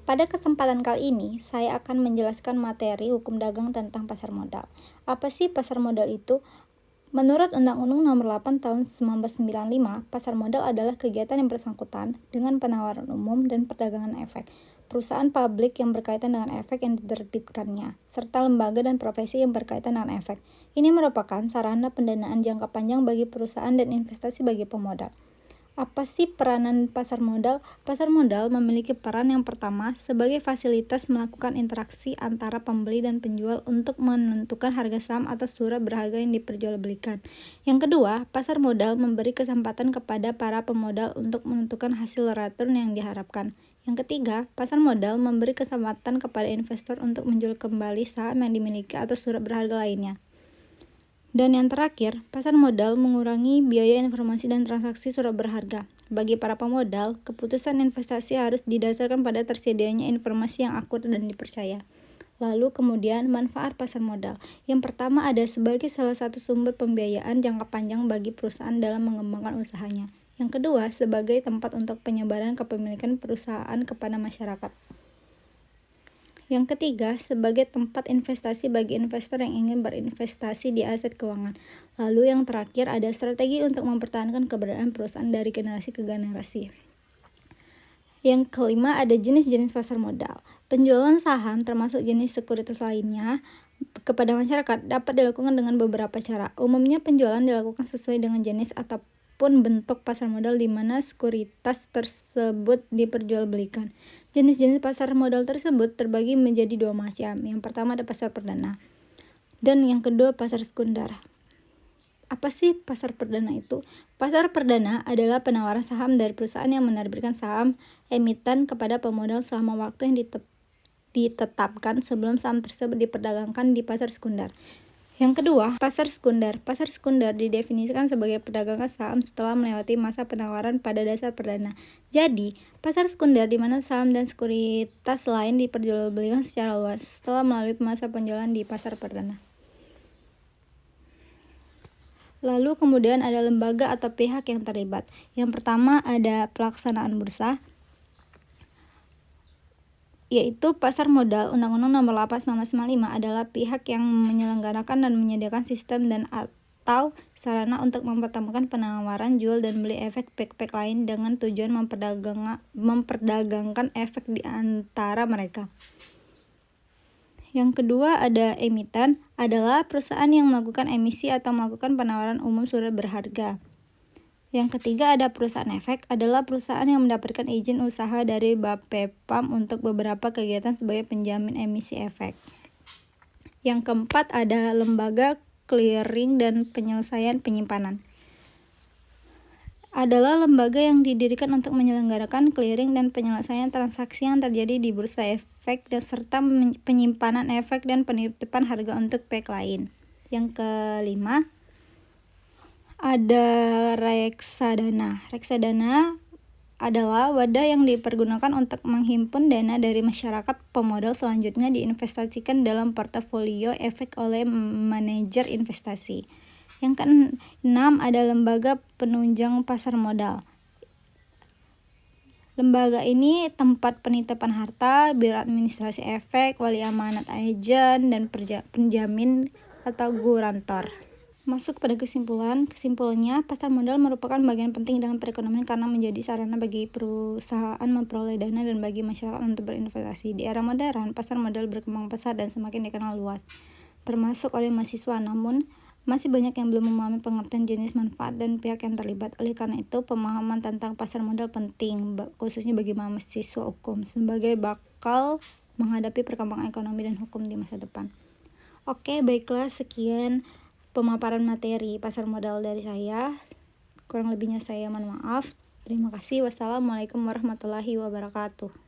Pada kesempatan kali ini, saya akan menjelaskan materi hukum dagang tentang pasar modal. Apa sih pasar modal itu? Menurut Undang-Undang Nomor 8 Tahun 1995, pasar modal adalah kegiatan yang bersangkutan dengan penawaran umum dan perdagangan efek, perusahaan publik yang berkaitan dengan efek yang diterbitkannya, serta lembaga dan profesi yang berkaitan dengan efek. Ini merupakan sarana pendanaan jangka panjang bagi perusahaan dan investasi bagi pemodal. Apa sih peranan pasar modal? Pasar modal memiliki peran yang pertama sebagai fasilitas melakukan interaksi antara pembeli dan penjual untuk menentukan harga saham atau surat berharga yang diperjualbelikan. Yang kedua, pasar modal memberi kesempatan kepada para pemodal untuk menentukan hasil return yang diharapkan. Yang ketiga, pasar modal memberi kesempatan kepada investor untuk menjual kembali saham yang dimiliki atau surat berharga lainnya. Dan yang terakhir, pasar modal mengurangi biaya informasi dan transaksi surat berharga. Bagi para pemodal, keputusan investasi harus didasarkan pada tersedianya informasi yang akurat dan dipercaya. Lalu kemudian manfaat pasar modal. Yang pertama ada sebagai salah satu sumber pembiayaan jangka panjang bagi perusahaan dalam mengembangkan usahanya. Yang kedua, sebagai tempat untuk penyebaran kepemilikan perusahaan kepada masyarakat. Yang ketiga, sebagai tempat investasi bagi investor yang ingin berinvestasi di aset keuangan. Lalu yang terakhir ada strategi untuk mempertahankan keberadaan perusahaan dari generasi ke generasi. Yang kelima ada jenis-jenis pasar modal. Penjualan saham termasuk jenis sekuritas lainnya kepada masyarakat dapat dilakukan dengan beberapa cara. Umumnya penjualan dilakukan sesuai dengan jenis ataupun bentuk pasar modal di mana sekuritas tersebut diperjualbelikan. Jenis-jenis pasar modal tersebut terbagi menjadi dua macam. Yang pertama ada pasar perdana dan yang kedua pasar sekunder. Apa sih pasar perdana itu? Pasar perdana adalah penawaran saham dari perusahaan yang menerbitkan saham emiten kepada pemodal selama waktu yang ditetapkan sebelum saham tersebut diperdagangkan di pasar sekunder. Yang kedua, pasar sekunder. Pasar sekunder didefinisikan sebagai perdagangan saham setelah melewati masa penawaran pada dasar perdana. Jadi, pasar sekunder di mana saham dan sekuritas lain diperjualbelikan secara luas setelah melalui masa penjualan di pasar perdana. Lalu kemudian ada lembaga atau pihak yang terlibat. Yang pertama ada pelaksanaan bursa, yaitu pasar modal. Undang-Undang Nomor 8 1995 adalah pihak yang menyelenggarakan dan menyediakan sistem dan atau sarana untuk mempertemukan penawaran jual dan beli efek lain dengan tujuan memperdagangkan efek di antara mereka. Yang kedua ada emiten, adalah perusahaan yang melakukan emisi atau melakukan penawaran umum surat berharga. Yang ketiga ada perusahaan efek, adalah perusahaan yang mendapatkan izin usaha dari Bapepam untuk beberapa kegiatan sebagai penjamin emisi efek. Yang keempat ada lembaga clearing dan penyelesaian penyimpanan. Adalah lembaga yang didirikan untuk menyelenggarakan clearing dan penyelesaian transaksi yang terjadi di bursa efek dan serta penyimpanan efek dan penitipan harga untuk pihak lain. Yang kelima ada reksadana. Reksadana adalah wadah yang dipergunakan untuk menghimpun dana dari masyarakat pemodal selanjutnya diinvestasikan dalam portofolio efek oleh manajer investasi. Yang keenam ada lembaga penunjang pasar modal. Lembaga ini tempat penitipan harta, biro administrasi efek, wali amanat agen, dan penjamin atau gurantor. Masuk pada kesimpulannya, pasar modal merupakan bagian penting dalam perekonomian karena menjadi sarana bagi perusahaan memperoleh dana dan bagi masyarakat untuk berinvestasi. Di era modern, pasar modal berkembang pesat dan semakin dikenal luas, termasuk oleh mahasiswa, namun masih banyak yang belum memahami pengertian jenis manfaat dan pihak yang terlibat. Oleh karena itu, pemahaman tentang pasar modal penting, khususnya bagi mahasiswa hukum, sebagai bakal menghadapi perkembangan ekonomi dan hukum di masa depan. Oke, baiklah, sekian pemaparan materi pasar modal dari saya. Kurang lebihnya saya mohon maaf. Terima kasih. Wassalamualaikum warahmatullahi wabarakatuh.